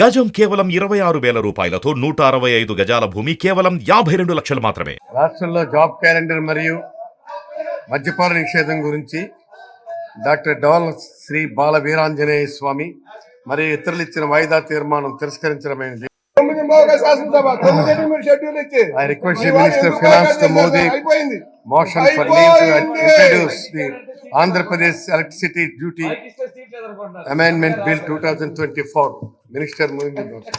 గజం కేవలం 26,000 రూపాయలతో 165 గజాల భూమి కేవలం 52 లక్షలు మాత్రమే. రాష్ట్రంలో జాబ్ క్యాలెండర్ మరియు మద్యపాన నిషేధం గురించి డాక్టర్ డోల్ శ్రీ బాల వీరాంజనేయ స్వామి మరియు ఇతరులు ఇచ్చిన వాయిదా తీర్మానం తిరస్కరించడమైనది. I request the Minister of Finance to move the motion for leave to introduce the Andhra Pradesh Electricity Duty Amendment Bill 2024. Minister moving the motion.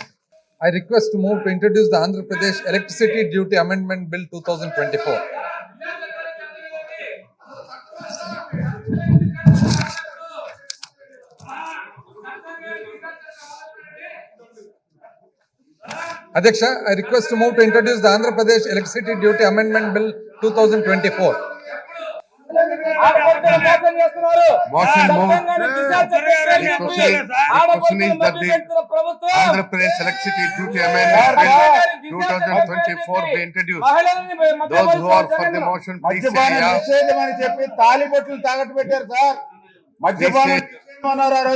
I request to move to introduce the Andhra Pradesh Electricity Duty Amendment Bill 2024. Adhyaksha, I request to move to introduce the Andhra Pradesh Electricity Duty Amendment Bill 2024. Motion moved. The question is that the Andhra Pradesh Electricity Duty Amendment Bill 2024 be introduced. Those who are for the motion, please say yeah.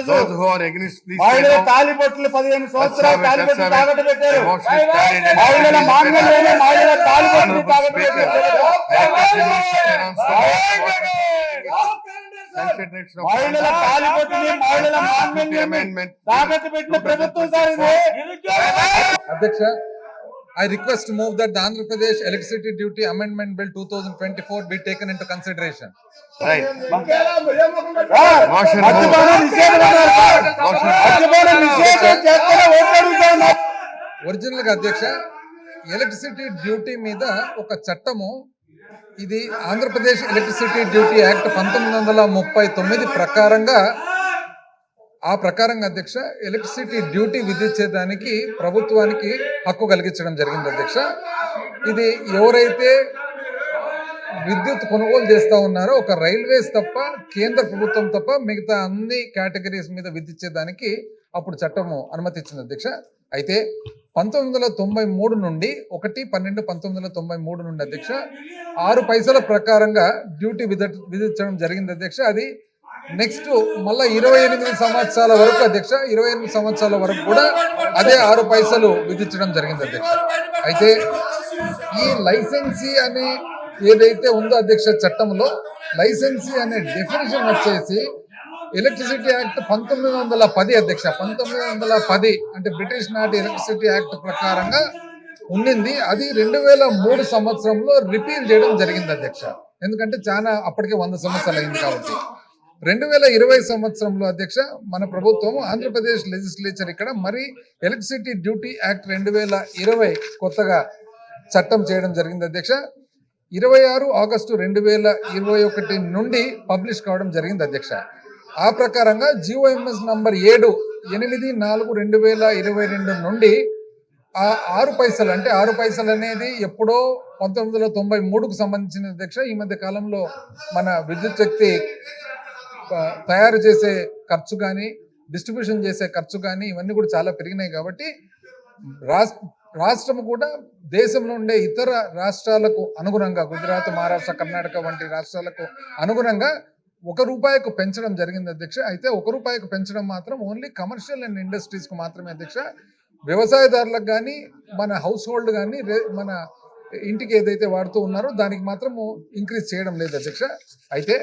Those who are against, please say no. తాలిబొట్లు 15 సంవత్సరాలు తాలిబొట్లు తాగట్టు పెట్టారు. Motion is carried and మహిళల మాంగళ్యంలో మహిళల తాలిబొట్లు తాగట్టు పెట్టారు. మహిళల తాలిబొట్లు మహిళల మాంగళ్యం తాగట్టు పెట్టిన ప్రభుత్వం సార్ ఇది. Adhyaksha, I request to move that the Andhra Pradesh Electricity Duty Amendment Bill 2024 be taken into consideration. Right. Original గా అధ్యక్ష ఎలక్ట్రిసిటీ డ్యూటీ మీద ఒక చట్టము ఇది ఆంధ్రప్రదేశ్ ఎలక్ట్రిసిటీ డ్యూటీ యాక్ట్ 1939 ప్రకారంగా ఆ ప్రకారంగా అధ్యక్ష ఎలక్ట్రిసిటీ డ్యూటీ విధించేదానికి ప్రభుత్వానికి హక్కు కలిగించడం జరిగింది అధ్యక్ష. ఇది ఎవరైతే విద్యుత్ కొనుగోలు చేస్తూ ఉన్నారో ఒక రైల్వేస్ తప్ప కేంద్ర ప్రభుత్వం తప్ప మిగతా అన్ని కేటగిరీస్ మీద విధించేదానికి అప్పుడు చట్టము అనుమతించింది అధ్యక్ష. అయితే 1993 నుండి 1/12/1993 నుండి అధ్యక్ష 6 పైసల ప్రకారంగా డ్యూటీ విధించడం జరిగింది అధ్యక్ష. అది నెక్స్ట్ మళ్ళా 28 సంవత్సరాల వరకు అధ్యక్ష 28 సంవత్సరాల వరకు కూడా అదే 6 పైసలు విధించడం జరిగింది అధ్యక్ష. అయితే ఈ లైసెన్సీ అనే ఏదైతే ఉందో అధ్యక్ష చట్టంలో లైసెన్సీ అనే డెఫినేషన్ వచ్చేసి ఎలక్ట్రిసిటీ యాక్ట్ 1910 అధ్యక్ష 1910 అంటే బ్రిటిష్ నాటి ఎలక్ట్రిసిటీ యాక్ట్ ప్రకారంగా ఉండింది. అది 2003 సంవత్సరంలో రిపీల్ చేయడం జరిగింది అధ్యక్ష. ఎందుకంటే చాలా అప్పటికే 100 సంవత్సరాలు అయింది కాబట్టి 2020 సంవత్సరంలో అధ్యక్ష మన ప్రభుత్వం ఆంధ్రప్రదేశ్ లెజిస్లేచర్ ఇక్కడ మరి ఎలక్ట్రిసిటీ డ్యూటీ యాక్ట్ 2020 కొత్తగా చట్టం చేయడం జరిగింది అధ్యక్ష. 26 ఆగస్టు 2021 నుండి పబ్లిష్ కావడం జరిగింది అధ్యక్ష. ఆ ప్రకారంగా జిఓఎంఎస్ నంబర్ 7/4/2022 నుండి ఆ 6 పైసలు అంటే 6 పైసలు అనేది ఎప్పుడో 1993కు సంబంధించిన అధ్యక్ష. ఈ మధ్య కాలంలో మన విద్యుత్ శక్తి తయారు చేసే ఖర్చు కానీ డిస్ట్రిబ్యూషన్ చేసే ఖర్చు కానీ ఇవన్నీ కూడా చాలా పెరిగినాయి కాబట్టి రాష్ట్రం కూడా దేశంలో ఉండే ఇతర రాష్ట్రాలకు అనుగుణంగా గుజరాత్, మహారాష్ట్ర, కర్ణాటక వంటి రాష్ట్రాలకు అనుగుణంగా ₹1 పెంచడం జరిగింది అధ్యక్ష. అయితే ₹1 పెంచడం మాత్రం ఓన్లీ కమర్షియల్ అండ్ ఇండస్ట్రీస్ కు మాత్రమే అధ్యక్ష. వ్యవసాయదారులకు కానీ మన హౌస్ హోల్డ్ కానీ మన ఇంటికి ఏదైతే వాడుతూ ఉన్నారో దానికి మాత్రం ఇంక్రీజ్ చేయడం లేదు అధ్యక్ష. అయితే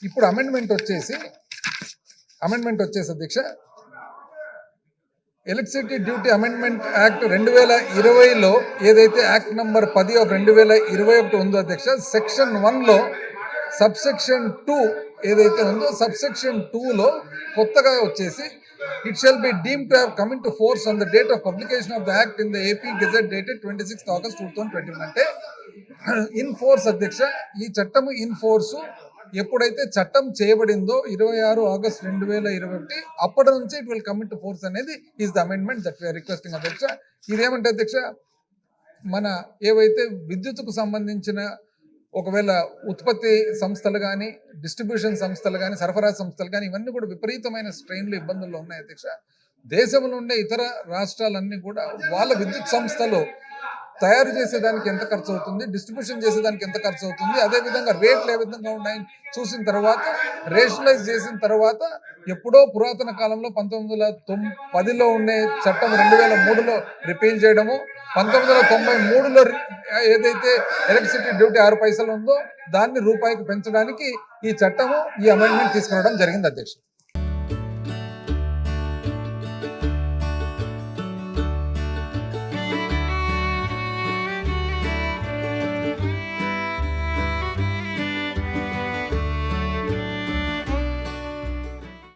ఇప్పుడు అమెండ్మెంట్ వచ్చేసి అధ్యక్ష ఎలక్ట్రిసిటీ డ్యూటీ అమెండ్మెంట్ యాక్ట్ 2020లో ఏదైతే యాక్ట్ నంబర్ 10/2021 ఉందో అధ్యక్ష సెక్షన్ 1లో సబ్సెక్షన్ 2 ఏదైతే ఉందో సబ్సెక్షన్ 2లో కొత్తగా వచ్చేసి it shall be deemed to have come into force on the date of publication of the act in the AP gazette dated 26 August 2021 అంటే in force అధ్యక్ష. ఈ చట్టం ఇన్ ఫోర్స్ ఎప్పుడైతే చట్టం చేయబడిందో 26 ఆగస్ట్ 2021 అప్పటి నుంచి it will come into force అనేది is the amendment that we are requesting అధ్యక్ష. ఇదేమంటే అధ్యక్ష మన ఏవైతే విద్యుత్కు సంబంధించిన ఒకవేళ ఉత్పత్తి సంస్థలు కానీ డిస్ట్రిబ్యూషన్ సంస్థలు కానీ సరఫరా సంస్థలు కానీ ఇవన్నీ కూడా విపరీతమైన స్ట్రెయిన్లు ఇబ్బందుల్లో ఉన్నాయి అధ్యక్ష. దేశంలో ఉండే ఇతర రాష్ట్రాలన్నీ కూడా వాళ్ళ విద్యుత్ సంస్థలు తయారు చేసేదానికి ఎంత ఖర్చు అవుతుంది, డిస్ట్రిబ్యూషన్ చేసేదానికి ఎంత ఖర్చు అవుతుంది, అదేవిధంగా రేట్లు ఏ విధంగా ఉన్నాయని చూసిన తర్వాత రేషనలైజ్ చేసిన తర్వాత ఎప్పుడో పురాతన కాలంలో 1910లో ఉండే చట్టం 2003లో రిపీల్ చేయడము, 1993లో ఏదైతే ఎలక్ట్రిసిటీ డ్యూటీ 6 పైసలు ఉందో దాన్ని రూపాయికి పెంచడానికి ఈ చట్టము, ఈ అమెండ్మెంట్ తీసుకురావడం జరిగింది అధ్యక్ష.